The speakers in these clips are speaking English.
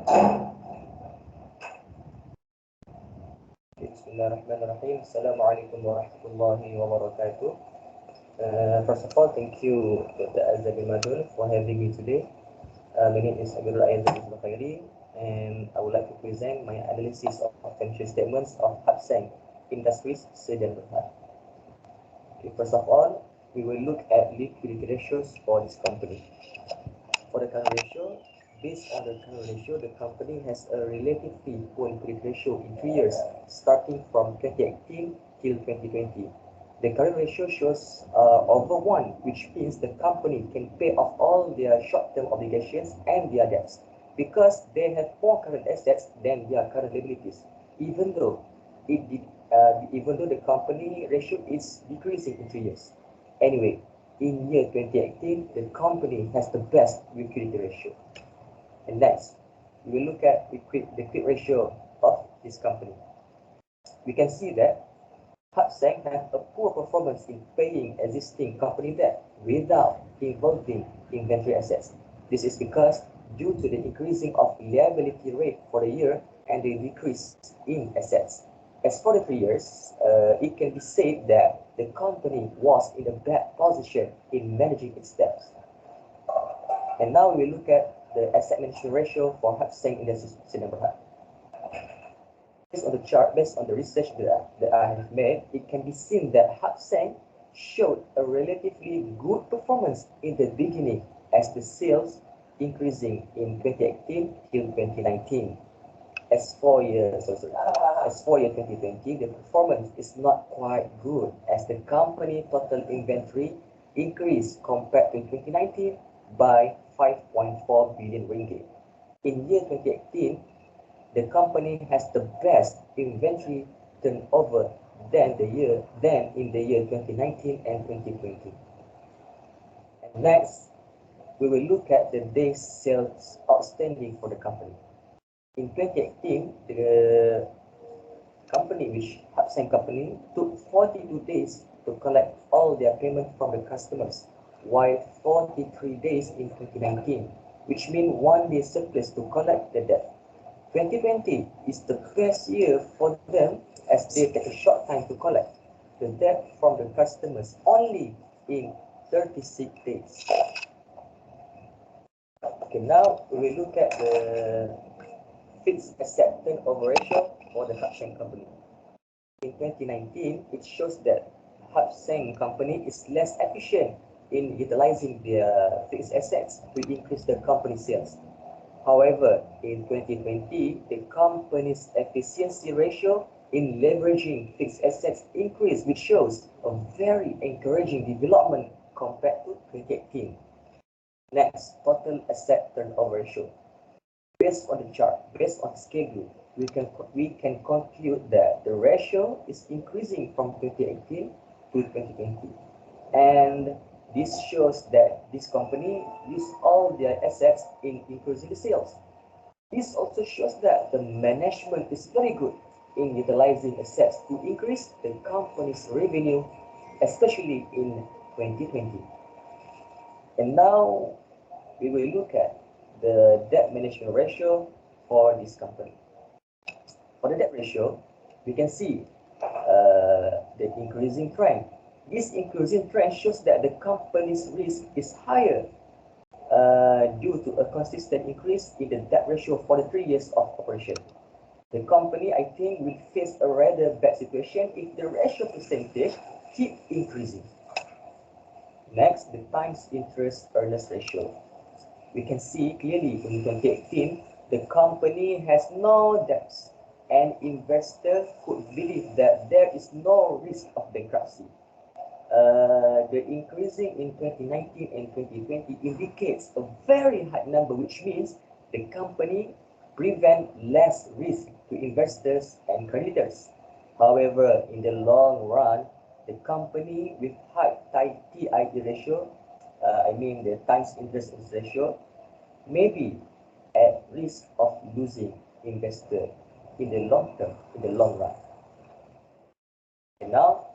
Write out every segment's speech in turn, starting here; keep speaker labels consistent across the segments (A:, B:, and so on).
A: Bismillahirrahmanirrahim. Assalamualaikum warahmatullahi wabarakatuh. First of all, thank you Dr. Aizzat for having me today. My name is Amirul and I would like to present my analysis of financial statements of Seng Industries Sdn Berhad. Okay, first of all, we will look at liquidity ratios for this company. For the current ratio, based on the current ratio, the company has a relatively poor liquidity ratio in 3 years, starting from 2018 till 2020. The current ratio shows over 1, which means the company can pay off all their short-term obligations and their debts because they have more current assets than their current liabilities, even though the company ratio is decreasing in 3 years. Anyway, in year 2018, the company has the best liquidity ratio. And next, we will look at the quick ratio of this company. We can see that Seng has a poor performance in paying existing company debt without involving inventory assets. This is because due to the increasing of liability rate for the year and the decrease in assets. As for the 3 years, it can be said that the company was in a bad position in managing its debts. And now we look at the asset management ratio for Seng Industries Sdn Berhad. Based on the chart, based on the research that I have made, it can be seen that Seng showed a relatively good performance in the beginning as the sales increasing in 2018 till 2019. As for year 2020, the performance is not quite good as the company total inventory increased compared to 2019 by 5.4 billion ringgit. In year 2018, the company has the best inventory turnover than in the year 2019 and 2020. And next, we will look at the days sales outstanding for the company. In 2018, the company, which Seng company, took 42 days to collect all their payment from the customers, while 43 days in 2019, which means 1 day surplus to collect the debt. 2020 is the best year for them as they take a short time to collect the debt from the customers only in 36 days. Okay, now we will look at the fixed asset turnover ratio for the Seng company. In 2019, it shows that Seng company is less efficient in utilizing their fixed assets to increase the company sales. However, in 2020, the company's efficiency ratio in leveraging fixed assets increased, which shows a very encouraging development compared to 2018. Next, total asset turnover ratio. Based on the chart, based on the schedule, we can conclude that the ratio is increasing from 2018 to 2020. And this shows that this company used all their assets in increasing the sales. This also shows that the management is very good in utilizing assets to increase the company's revenue, especially in 2020. And now we will look at the debt management ratio for this company. For the debt ratio, we can see the increasing trend. This increasing trend shows that the company's risk is higher due to a consistent increase in the debt ratio for the 3 years of operation. The company, I think, will face a rather bad situation if the ratio percentage keep increasing. Next, the times interest earnest ratio. We can see clearly in 2018, the company has no debts and investors could believe that there is no risk of bankruptcy. The increasing in 2019 and 2020 indicates a very high number, which means the company prevent less risk to investors and creditors. However, in the long run, the company with high TIE ratio, the times interest ratio, may be at risk of losing investor in the long term, in the long run. And now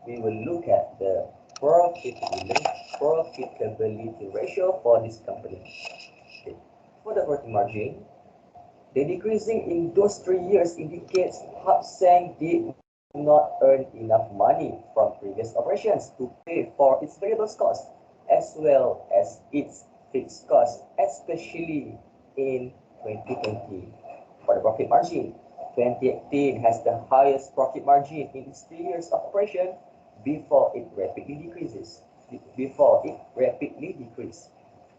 A: we will look at the profitability ratio for this company. Okay. For the profit margin, The decreasing in those 3 years indicates Seng did not earn enough money from previous operations to pay for its variable costs as well as its fixed costs, especially in 2020. For the profit margin, 2018 has the highest profit margin in its 3 years of operation before it rapidly decreases.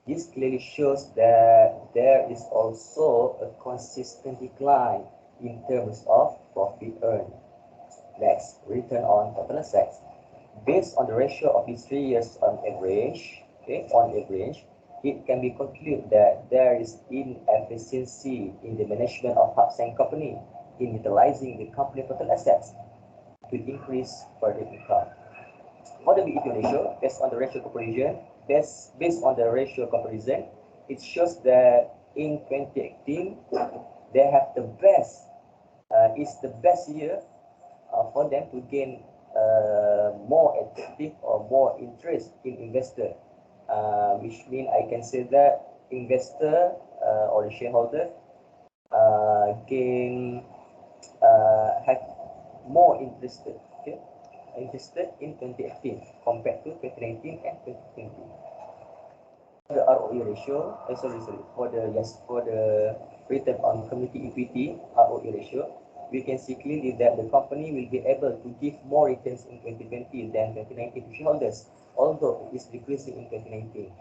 A: This clearly shows that there is also a consistent decline in terms of profit earned. Next, return on total assets. Based on the ratio of these 3 years on average, it can be concluded that there is inefficiency in the management of Seng company in utilizing the company total assets to increase further income. For the BEP ratio, based on the ratio comparison, it shows that in 2018 they have the best. It's the best year for them to gain more attractive or more interest in investor, which means I can say that investor or the shareholder gain have more interested in 2018 compared to 2019 and 2020. The ROE ratio, for the return on community equity ROE ratio, we can see clearly that the company will be able to give more returns in 2020 than 2019 to shareholders, although it is decreasing in 2019.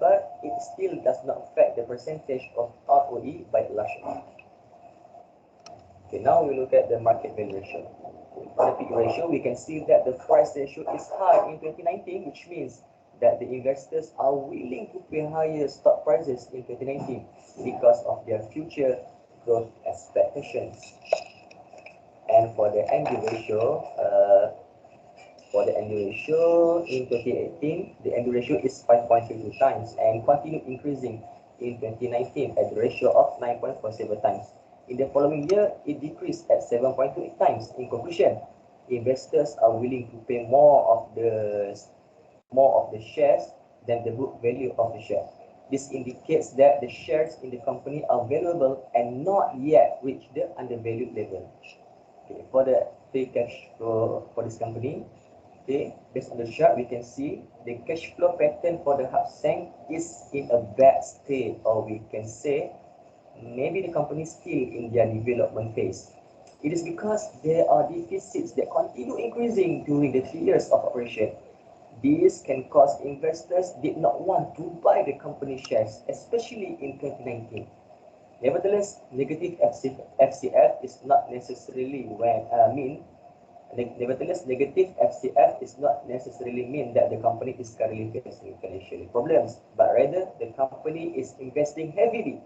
A: But it still does not affect the percentage of ROE by a large amount. Okay, now we look at the market value ratio. For the PE ratio, we can see that the price ratio is high in 2019, which means that the investors are willing to pay higher stock prices in 2019 because of their future growth expectations. And for the ND ratio, in 2018, the ND ratio is 5.32 times and continued increasing in 2019 at the ratio of 9.47 times. In the following year, it decreased at 7.28 times. In conclusion, investors are willing to pay more of the shares than the book value of the share. This indicates that the shares in the company are valuable and not yet reached the undervalued level. Okay, for the free cash flow for this company, okay, based on the chart, we can see the cash flow pattern for the Seng is in a bad state, or we can say maybe the company is still in their development phase. It is because there are deficits that continue increasing during the 3 years of operation. This can cause investors did not want to buy the company shares, especially in 2019. Nevertheless, negative FCF is not necessarily mean that the company is currently facing financial problems, but rather the company is investing heavily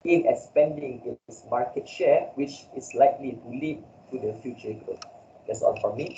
A: in expanding its market share, which is likely to lead to the future growth. That's all from me.